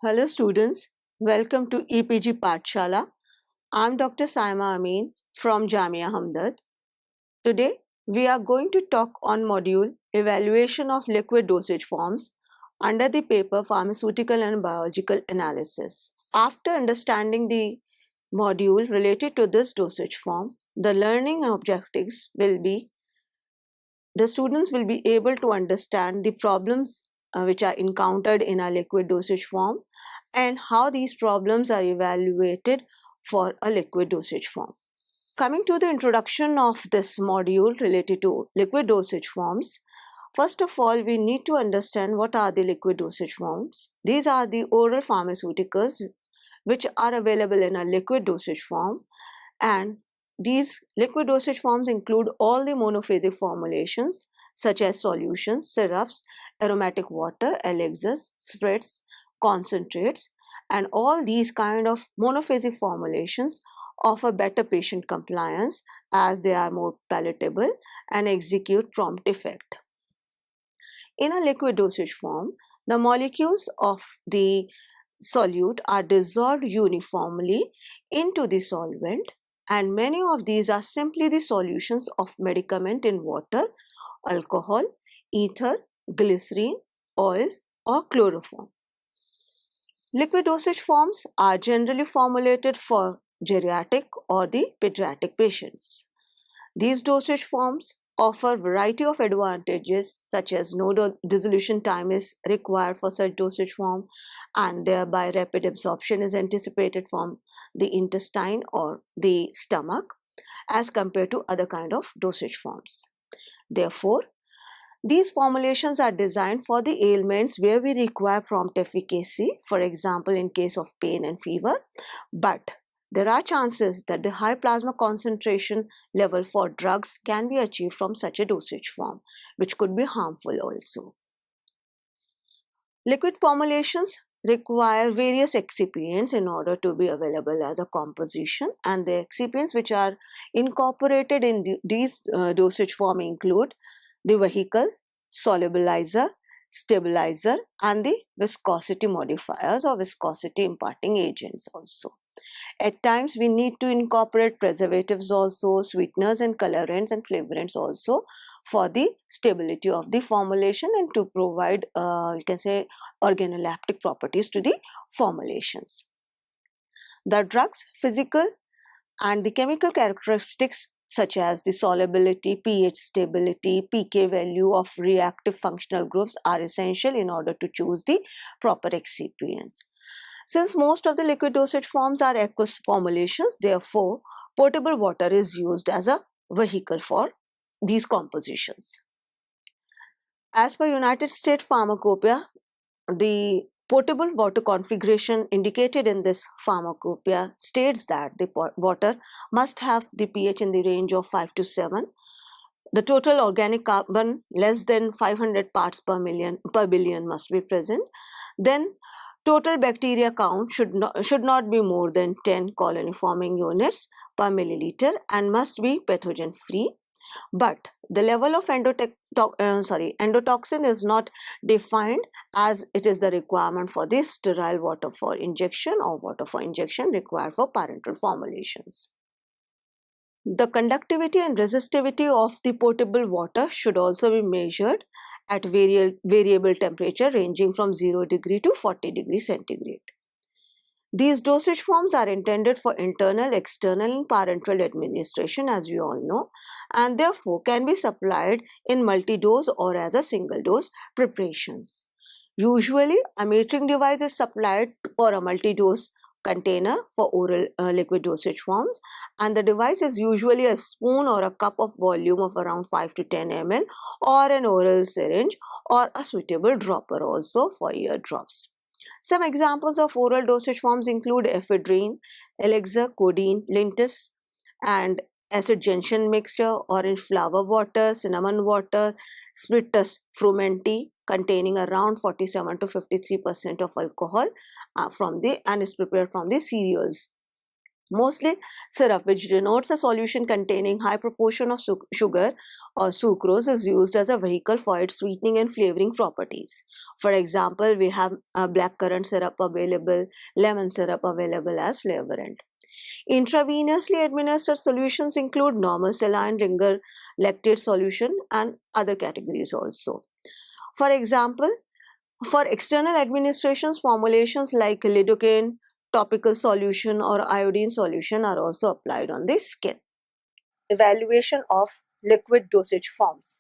Hello students, welcome to EPG Pathshala. I'm Dr. Saima Amin from Jamia Hamdard. Today we are going to talk on module Evaluation of Liquid Dosage Forms under the paper Pharmaceutical and Biological Analysis. After understanding the module related to this dosage form, the learning objectives will be the students will be able to understand the problems which are encountered in a liquid dosage form and how these problems are evaluated for a liquid dosage form. Coming to the introduction of this module related to liquid dosage forms, first of all, we need to understand what are the liquid dosage forms. These are the oral pharmaceuticals which are available in a liquid dosage form, and these liquid dosage forms include all the monophasic formulations such as solutions, syrups, aromatic water, elixirs, spirits, concentrates, and all these kind of monophasic formulations offer better patient compliance as they are more palatable and execute prompt effect. In a liquid dosage form, the molecules of the solute are dissolved uniformly into the solvent, and many of these are simply the solutions of medicament in water, alcohol, ether, glycerine, oil, or chloroform. Liquid dosage forms are generally formulated for geriatric or the pediatric patients. These dosage forms offer variety of advantages such as no dissolution time is required for such dosage form, and thereby rapid absorption is anticipated from the intestine or the stomach as compared to other kind of dosage forms. Therefore, these formulations are designed for the ailments where we require prompt efficacy, for example in case of pain and fever, but there are chances that the high plasma concentration level for drugs can be achieved from such a dosage form, which could be harmful also. Liquid formulations require various excipients in order to be available as a composition, and the excipients which are incorporated in these dosage form include the vehicle, solubilizer, stabilizer, and the viscosity modifiers or viscosity imparting agents also. At times, we need to incorporate preservatives also, sweeteners and colorants and flavorants also for the stability of the formulation and to provide, you can say, organoleptic properties to the formulations. The drug's physical and the chemical characteristics such as the solubility, pH stability, pK value of reactive functional groups are essential in order to choose the proper excipients. Since most of the liquid dosage forms are aqueous formulations, therefore, potable water is used as a vehicle for these compositions. As per United States Pharmacopoeia, the potable water configuration indicated in this pharmacopoeia states that the water must have the pH in the range of 5 to 7. The total organic carbon less than 500 parts per billion must be present. Then total bacteria count should not be more than 10 colony forming units per milliliter and must be pathogen free. But the level of endotoxin is not defined, as it is the requirement for this sterile water for injection or water for injection required for parenteral formulations. The conductivity and resistivity of the potable water should also be measured at variable temperature ranging from 0 degree to 40 degree centigrade. These dosage forms are intended for internal, external and parenteral administration, as we all know, and therefore can be supplied in multi-dose or as a single dose preparations. Usually, a metering device is supplied for a multi-dose container for oral liquid dosage forms, and the device is usually a spoon or a cup of volume of around 5 to 10 ml or an oral syringe or a suitable dropper also for ear drops. Some examples of oral dosage forms include ephedrine, elixir, codeine, lintis, and acid gentian mixture, orange flower water, cinnamon water, spiritus frumenti containing around 47 to 53% of alcohol and is prepared from the cereals. Mostly syrup, which denotes a solution containing high proportion of sugar or sucrose, is used as a vehicle for its sweetening and flavoring properties. For example, we have a blackcurrant syrup available, lemon syrup available as flavorant. Intravenously administered solutions include normal saline, ringer, lactate solution, and other categories also. For example, for external administrations, formulations like lidocaine, topical solution, or iodine solution are also applied on the skin. Evaluation of liquid dosage forms.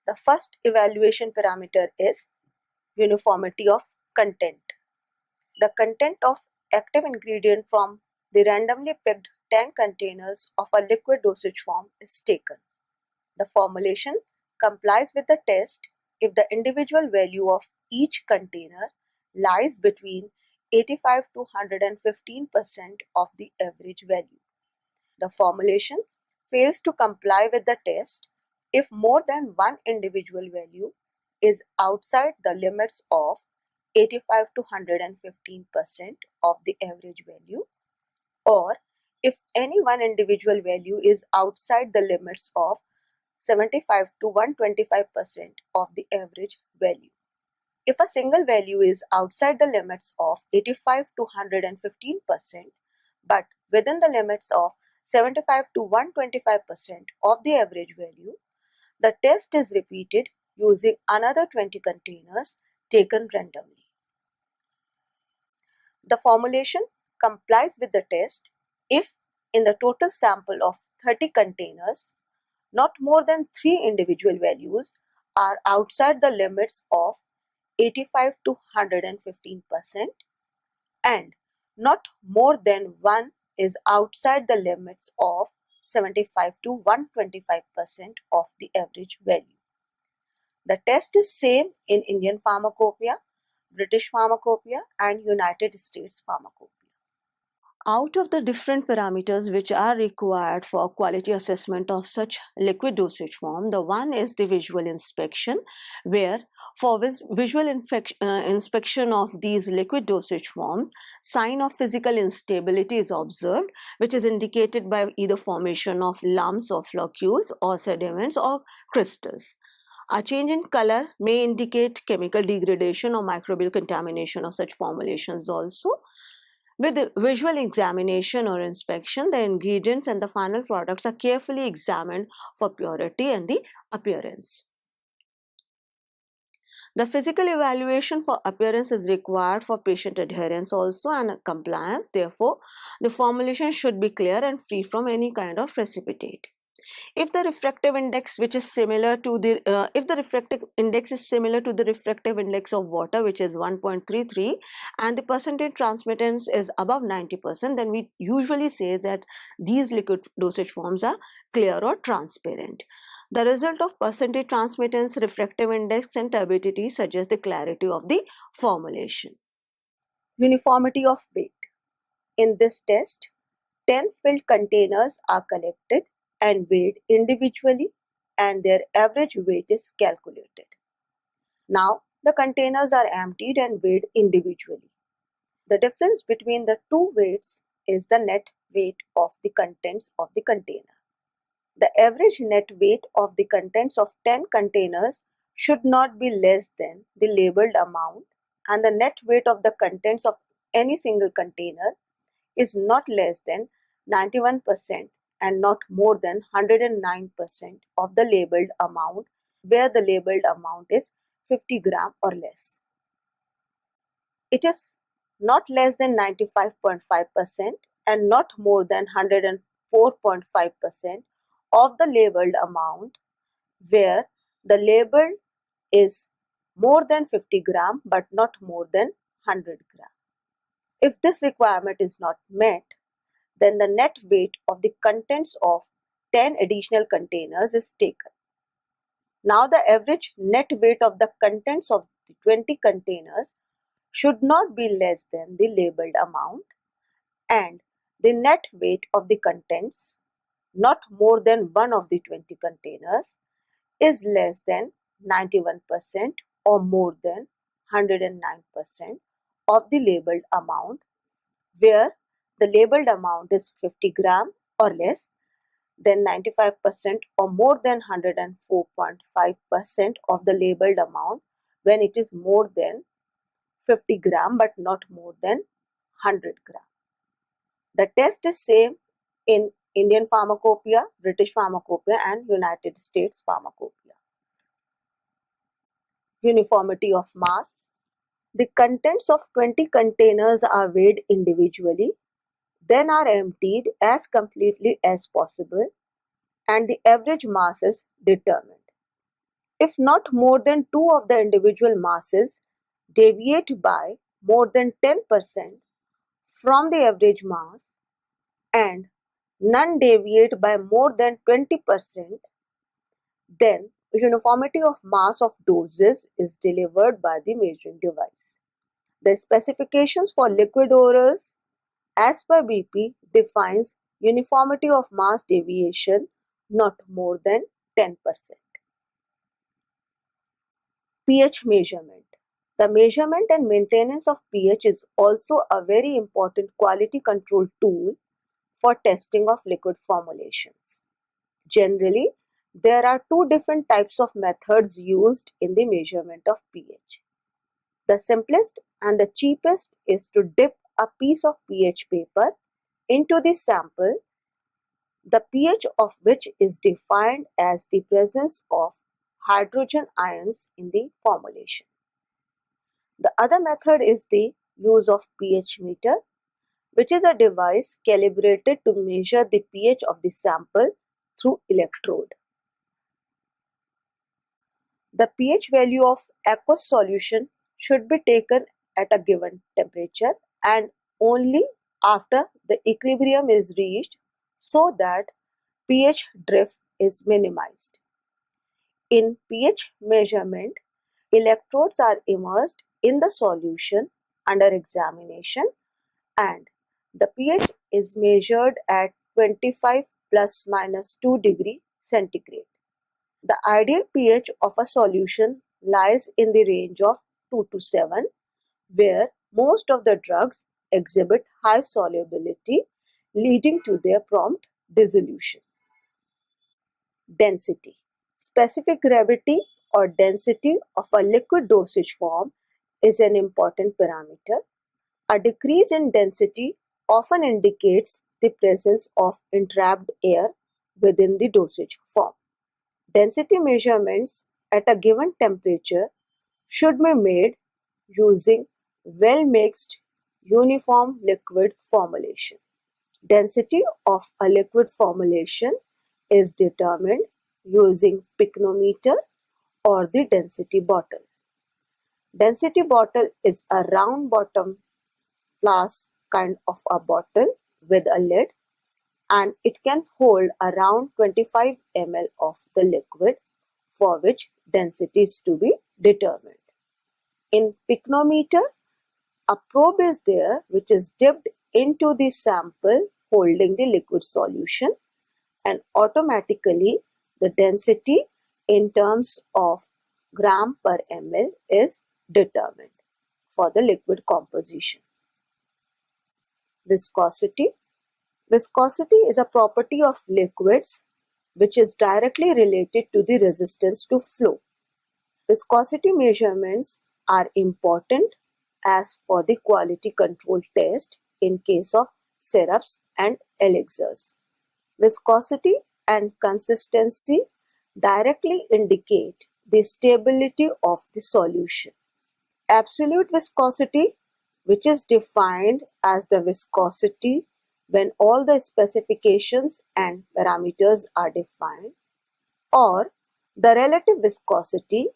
The first evaluation parameter is uniformity of content. The content of active ingredient from the randomly picked 10 containers of a liquid dosage form is taken. The formulation complies with the test if the individual value of each container lies between 85 to 115% of the average value. The formulation fails to comply with the test if more than one individual value is outside the limits of 85 to 115% of the average value, or if any one individual value is outside the limits of 75 to 125% of the average value. If a single value is outside the limits of 85 to 115%, but within the limits of 75 to 125% of the average value, the test is repeated using another 20 containers taken randomly. The formulation complies with the test if in the total sample of 30 containers, not more than 3 individual values are outside the limits of 85 to 115%, and not more than one is outside the limits of 75 to 125% of the average value. The test is same in Indian Pharmacopoeia, British Pharmacopoeia, and United States Pharmacopoeia. Out of the different parameters which are required for quality assessment of such liquid dosage form, the one is the visual inspection, where for visual inspection of these liquid dosage forms, sign of physical instability is observed, which is indicated by either formation of lumps or flocules or sediments or crystals. A change in color may indicate chemical degradation or microbial contamination of such formulations also. With the visual examination or inspection, the ingredients and the final products are carefully examined for purity and the appearance. The physical evaluation for appearance is required for patient adherence also and compliance. Therefore, the formulation should be clear and free from any kind of precipitate. If the refractive index which is similar to the if the refractive index is similar to the refractive index of water, which is 1.33, and the percentage transmittance is above 90%, then we usually say that these liquid dosage forms are clear or transparent. The result of percentage transmittance, refractive index, and turbidity suggest the clarity of the formulation. Uniformity of weight. In this test, 10 filled containers are collected and weighed individually, and their average weight is calculated. Now, the containers are emptied and weighed individually. The difference between the two weights is the net weight of the contents of the container. The average net weight of the contents of 10 containers should not be less than the labeled amount, and the net weight of the contents of any single container is not less than 91% and not more than 109% of the labeled amount, where the labeled amount is 50 gram or less. It is not less than 95.5% and not more than 104.5% of the labeled amount, where the label is more than 50 gram but not more than 100 gram. If this requirement is not met, then the net weight of the contents of 10 additional containers is taken. Now the average net weight of the contents of the 20 containers should not be less than the labeled amount, and the net weight of the contents, not more than one of the 20 containers, is less than 91% or more than 109% of the labeled amount, where the labeled amount is 50 gram or less, then 95% or more than 104.5% of the labeled amount when it is more than 50 gram but not more than 100 gram. The test is same in Indian Pharmacopoeia, British Pharmacopoeia and United States Pharmacopoeia. Uniformity of mass. The contents of 20 containers are weighed individually, then are emptied as completely as possible, and the average mass is determined. If not more than two of the individual masses deviate by more than 10% from the average mass and none deviate by more than 20%, then uniformity of mass of doses is delivered by the measuring device. The specifications for liquid orals as per BP defines uniformity of mass deviation not more than 10%. pH measurement. The measurement and maintenance of pH is also a very important quality control tool for testing of liquid formulations. Generally, there are two different types of methods used in the measurement of pH. The simplest and the cheapest is to dip a piece of pH paper into the sample, the pH of which is defined as the presence of hydrogen ions in the formulation. The other method is the use of pH meter, which is a device calibrated to measure the pH of the sample through electrode. The pH value of aqueous solution should be taken at a given temperature and only after the equilibrium is reached so that pH drift is minimized. In pH measurement, electrodes are immersed in the solution under examination and the pH is measured at 25 plus minus 2 degree centigrade. The ideal pH of a solution lies in the range of 2 to 7, where most of the drugs exhibit high solubility, leading to their prompt dissolution. Density. Specific gravity or density of a liquid dosage form is an important parameter. A decrease in density often indicates the presence of entrapped air within the dosage form. Density measurements at a given temperature should be made using well-mixed uniform liquid formulation. Density of a liquid formulation is determined using pycnometer or the density bottle. Density bottle is a round bottom flask kind of a bottle with a lid, and it can hold around 25 ml of the liquid for which density is to be determined. In pycnometer, a probe is there which is dipped into the sample holding the liquid solution, and automatically the density in terms of gram per ml is determined for the liquid composition. Viscosity. Viscosity is a property of liquids which is directly related to the resistance to flow. Viscosity measurements are important as for the quality control test in case of syrups and elixirs. Viscosity and consistency directly indicate the stability of the solution. Absolute viscosity, which is defined as the viscosity when all the specifications and parameters are defined, or the relative viscosity,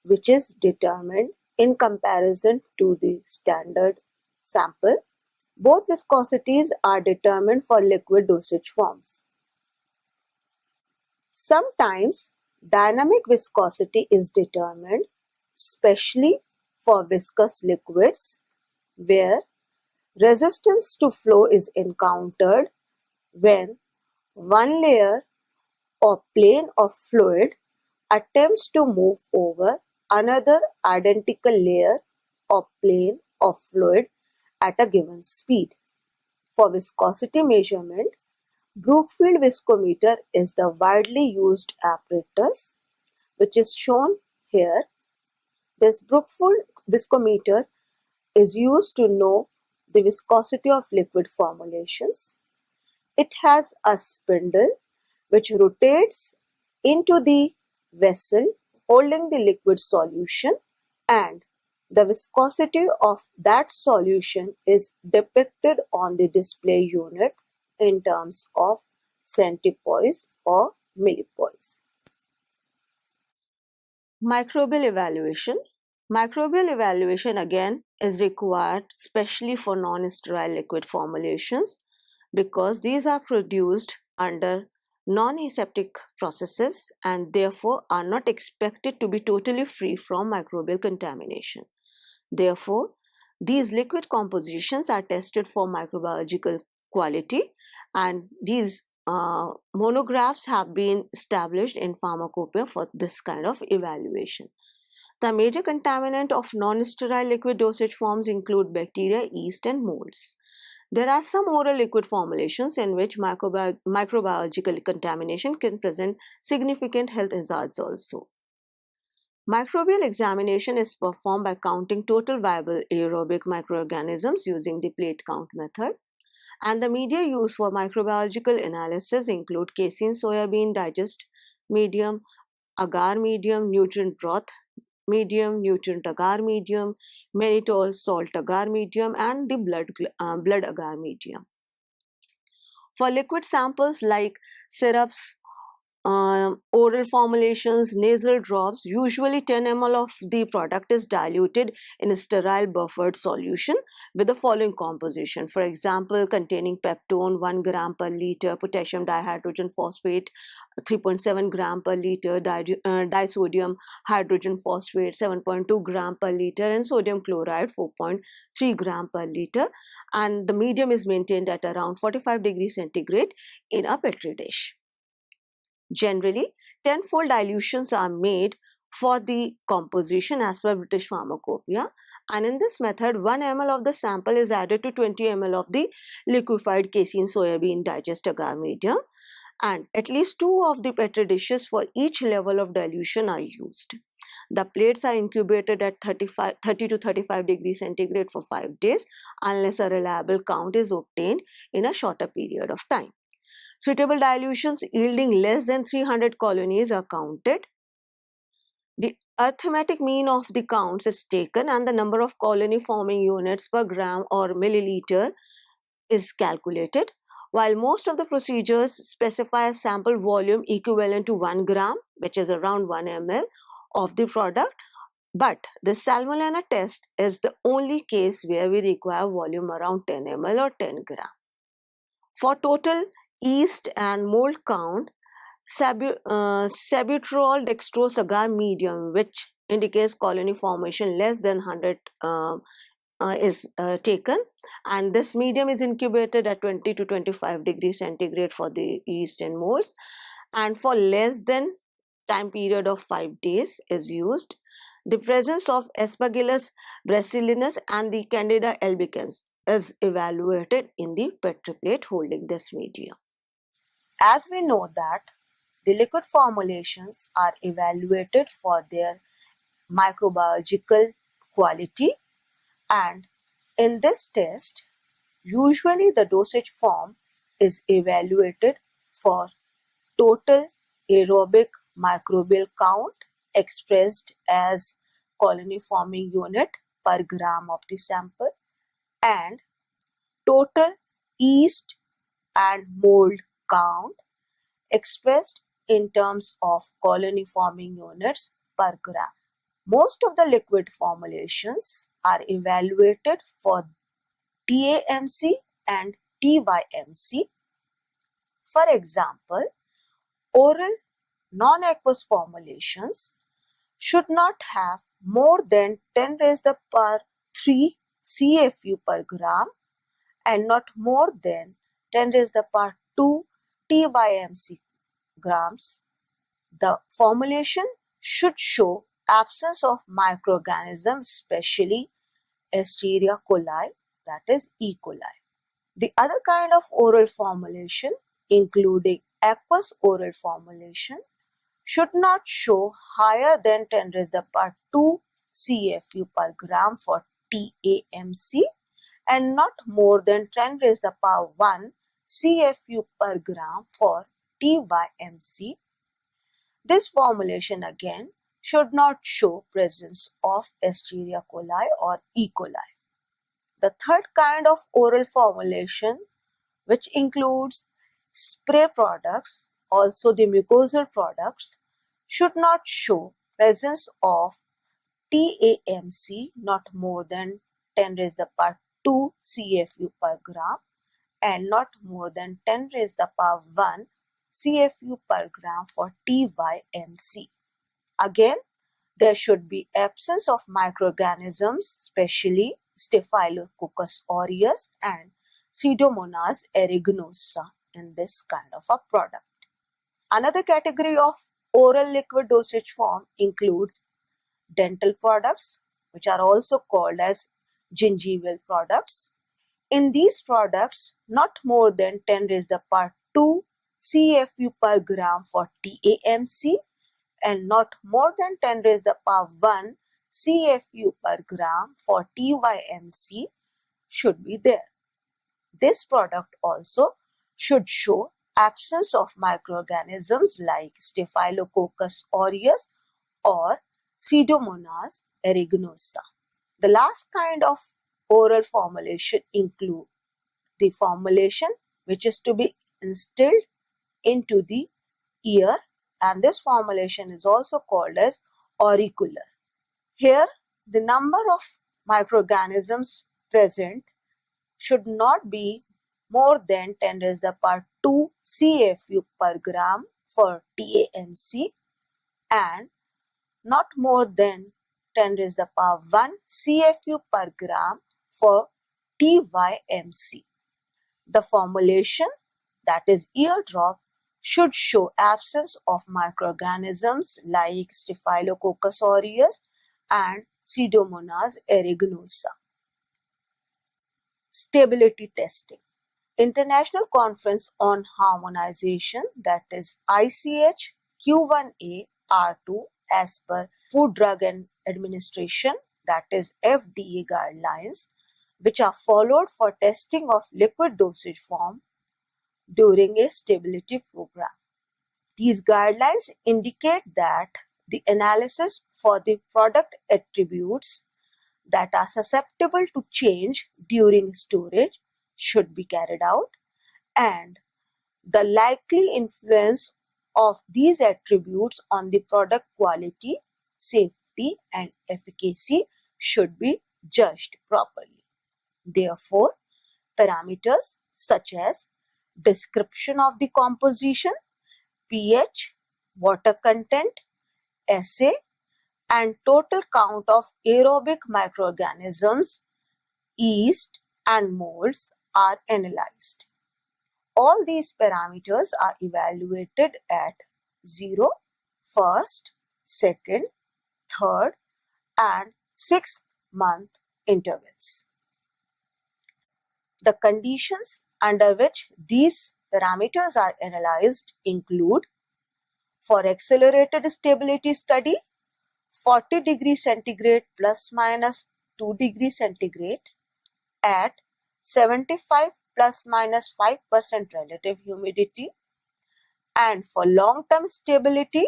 which is determined in comparison to the standard sample. Both viscosities are determined for liquid dosage forms. Sometimes dynamic viscosity is determined, especially for viscous liquids, where resistance to flow is encountered when one layer or plane of fluid attempts to move over another identical layer or plane of fluid at a given speed. For viscosity measurement, Brookfield viscometer is the widely used apparatus which is shown here. This Brookfield viscometer is used to know the viscosity of liquid formulations. It has a spindle which rotates into the vessel holding the liquid solution, and the viscosity of that solution is depicted on the display unit in terms of centipoise or millipoise. Microbial evaluation. Microbial evaluation again is required especially for non-sterile liquid formulations because these are produced under non-aseptic processes and therefore are not expected to be totally free from microbial contamination. Therefore, these liquid compositions are tested for microbiological quality, and these monographs have been established in pharmacopoeia for this kind of evaluation. The major contaminant of non-sterile liquid dosage forms include bacteria, yeast, and molds. There are some oral liquid formulations in which microbiological contamination can present significant health hazards also. Microbial examination is performed by counting total viable aerobic microorganisms using the plate count method. And the media used for microbiological analysis include casein soybean digest medium, agar medium, nutrient broth medium, nutrient agar medium, mannitol salt agar medium, and the blood agar medium. For liquid samples like syrups, oral formulations, nasal drops, usually 10 ml of the product is diluted in a sterile buffered solution with the following composition. For example, containing peptone 1 gram per liter, potassium dihydrogen phosphate 3.7 gram per liter, disodium hydrogen phosphate 7.2 gram per liter, and sodium chloride 4.3 gram per liter. And the medium is maintained at around 45 degrees centigrade in a petri dish. Generally, 10-fold dilutions are made for the composition as per British Pharmacopoeia, and in this method 1 ml of the sample is added to 20 ml of the liquefied casein soybean digest agar medium, and at least 2 of the petri dishes for each level of dilution are used. The plates are incubated at 30 to 35 degrees centigrade for 5 days unless a reliable count is obtained in a shorter period of time. Suitable dilutions yielding less than 300 colonies are counted. The arithmetic mean of the counts is taken and the number of colony forming units per gram or milliliter is calculated. While most of the procedures specify a sample volume equivalent to 1 gram, which is around 1 ml of the product, but the Salmonella test is the only case where we require volume around 10 ml or 10 gram. For total yeast and mold count, sabuterol dextrose agar medium, which indicates colony formation less than 100 is taken, and this medium is incubated at 20 to 25 degrees centigrade for the yeast and molds, and for less than time period of 5 days is used. The presence of Aspergillus bacillus and the Candida albicans is evaluated in the petri plate holding this medium. As we know that the liquid formulations are evaluated for their microbiological quality, and in this test, usually the dosage form is evaluated for total aerobic microbial count expressed as colony forming unit per gram of the sample, and total yeast and mold count expressed in terms of colony forming units per gram. Most of the liquid formulations are evaluated for TAMC and TYMC. For example, oral non-aqueous formulations should not have more than 10 raised to the power 3 CFU per gram and not more than 10 raised to the power 2 TYMC grams. The formulation should show absence of microorganisms, especially Escherichia coli, that is E. coli. The other kind of oral formulation, including aqueous oral formulation, should not show higher than 10 raised to the power 2 CFU per gram for TAMC and not more than 10 raised to the power 1 CFU per gram for TYMC. This formulation again should not show presence of Escherichia coli or E. coli. The third kind of oral formulation, which includes spray products, also the mucosal products, should not show presence of TAMC not more than 10 raised to the power 2 CFU per gram and not more than 10 raised to the power 1 CFU per gram for TYMC. Again, there should be absence of microorganisms, especially Staphylococcus aureus and Pseudomonas aeruginosa in this kind of a product. Another category of oral liquid dosage form includes dental products, which are also called as gingival products. In these products, not more than 10 raised to the power 2 CFU per gram for TAMC and not more than 10 raised to the power 1 CFU per gram for TYMC should be there. This product also should show absence of microorganisms like Staphylococcus aureus or Pseudomonas aeruginosa. The last kind of oral formulation include the formulation which is to be instilled into the ear, and this formulation is also called as auricular. Here, the number of microorganisms present should not be more than 10 raised to the power 2 CFU per gram for TAMC and not more than 10 raised to the power 1 CFU per gram for TYMC. The formulation, that is eardrop, should show absence of microorganisms like Staphylococcus aureus and Pseudomonas aeruginosa. Stability testing. International Conference on Harmonization, that is ICH Q1A R2 as per Food Drug and Administration, that is FDA guidelines, which are followed for testing of liquid dosage form during a stability program. These guidelines indicate that the analysis for the product attributes that are susceptible to change during storage should be carried out, and the likely influence of these attributes on the product quality, safety, and efficacy should be judged properly. Therefore, parameters such as description of the composition, pH, water content, assay, and total count of aerobic microorganisms, yeast, and molds are analyzed. All these parameters are evaluated at 0, 1st, 2nd, 3rd, and 6th month intervals. The conditions under which these parameters are analyzed include: for accelerated stability study, 40 degrees centigrade plus minus 2 degrees centigrade at 75 plus minus 5% relative humidity, and for long-term stability,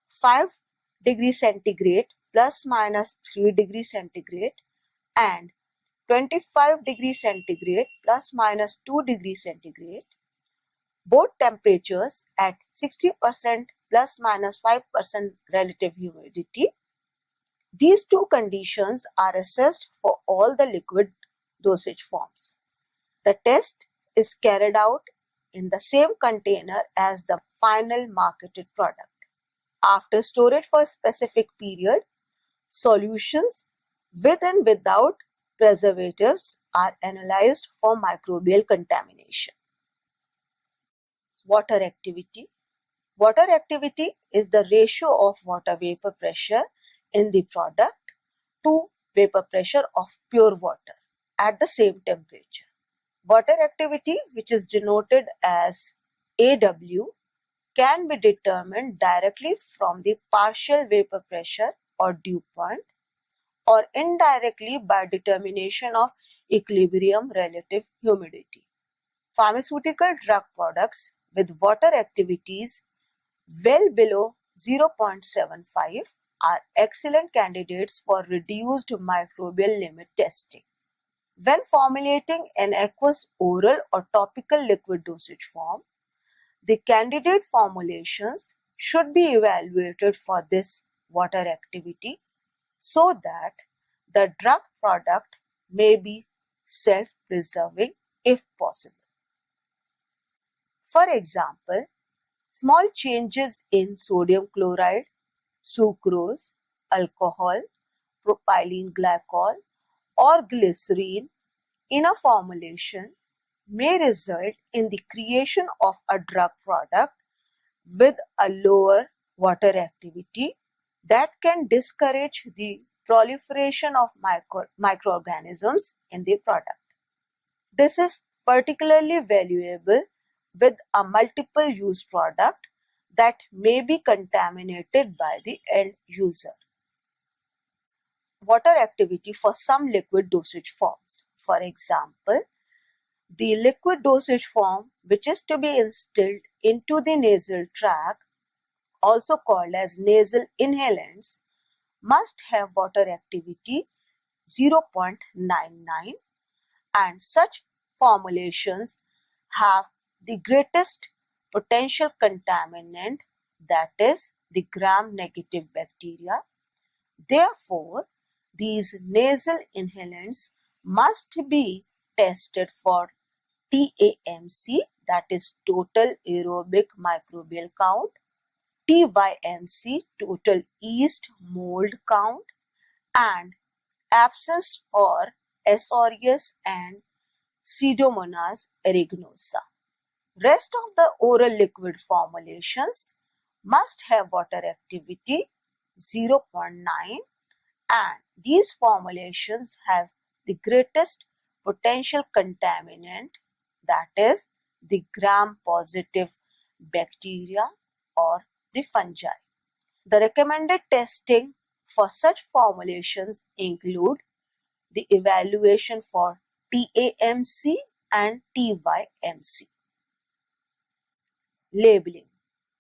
5 degrees centigrade plus minus 3 degrees centigrade and 25 degrees centigrade plus minus 2 degrees centigrade, both temperatures at 60% plus minus 5% relative humidity. These two conditions are assessed for all the liquid dosage forms. The test is carried out in the same container as the final marketed product. After storage for a specific period, solutions with and without preservatives are analyzed for microbial contamination. Water activity. Water activity is the ratio of water vapor pressure in the product to vapor pressure of pure water at the same temperature. Water activity, which is denoted as AW, can be determined directly from the partial vapor pressure or dew point, or indirectly by determination of equilibrium relative humidity. Pharmaceutical drug products with water activities well below 0.75 are excellent candidates for reduced microbial limit testing. When formulating an aqueous oral or topical liquid dosage form, the candidate formulations should be evaluated for this water activity so that the drug product may be self-preserving if possible. For example, small changes in sodium chloride, sucrose, alcohol, propylene glycol, or glycerine in a formulation may result in the creation of a drug product with a lower water activity that can discourage the proliferation of microorganisms in the product. This is particularly valuable with a multiple use product that may be contaminated by the end user. Water activity for some liquid dosage forms. For example, the liquid dosage form which is to be instilled into the nasal tract, also called as nasal inhalants, must have water activity 0.99, and such formulations have the greatest potential contaminant, that is the gram-negative bacteria. Therefore, these nasal inhalants must be tested for TAMC, that is total aerobic microbial count, TYMC, total yeast mold count, and absence for S. aureus and Pseudomonas aeruginosa. Rest of the oral liquid formulations must have water activity 0.9, and these formulations have the greatest potential contaminant, that is the gram-positive bacteria or the fungi. The recommended testing for such formulations include the evaluation for TAMC and TYMC. Labeling.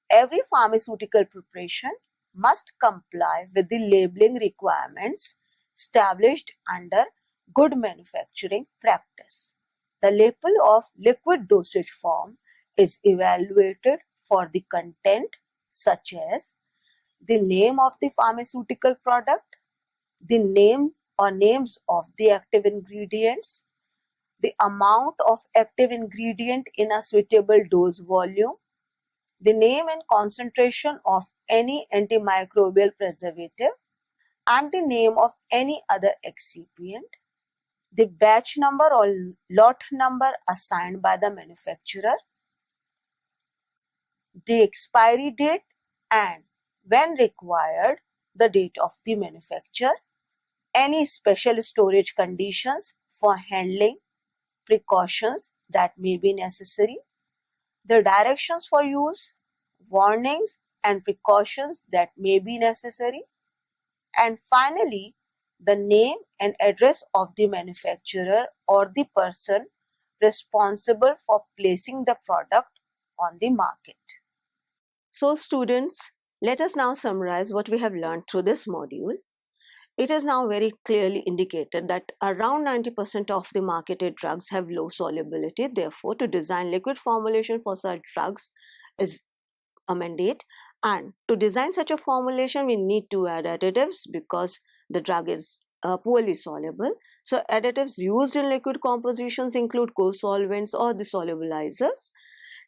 Every pharmaceutical preparation must comply with the labeling requirements established under good manufacturing practice. The label of liquid dosage form is evaluated for the content such as the name of the pharmaceutical product, the name or names of the active ingredients, the amount of active ingredient in a suitable dose volume, the name and concentration of any antimicrobial preservative, and the name of any other excipient, the batch number or lot number assigned by the manufacturer, the expiry date, and when required, the date of the manufacture, any special storage conditions for handling, precautions that may be necessary, the directions for use, warnings and precautions that may be necessary, and finally, the name and address of the manufacturer or the person responsible for placing the product on the market. So students, let us now summarize what we have learned through this module. It is now very clearly indicated that around 90% of the marketed drugs have low solubility. Therefore, to design liquid formulation for such drugs is a mandate. And to design such a formulation, we need to add additives because the drug is poorly soluble. So additives used in liquid compositions include co-solvents or the solubilizers.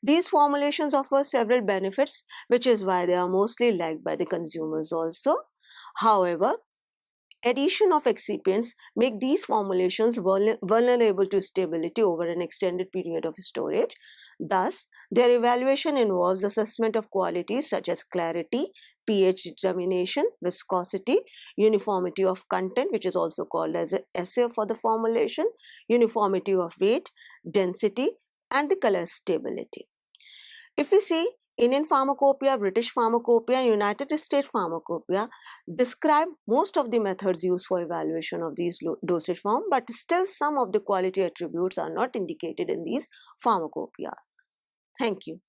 These formulations offer several benefits, which is why they are mostly liked by the consumers also. However, addition of excipients make these formulations vulnerable to stability over an extended period of storage. Thus, their evaluation involves assessment of qualities such as clarity, pH determination, viscosity, uniformity of content, which is also called as an assay for the formulation, uniformity of weight, density, and the color stability. If we see Indian Pharmacopoeia, British Pharmacopoeia, United States Pharmacopoeia describe most of the methods used for evaluation of these dosage form, but still some of the quality attributes are not indicated in these pharmacopoeia. Thank you.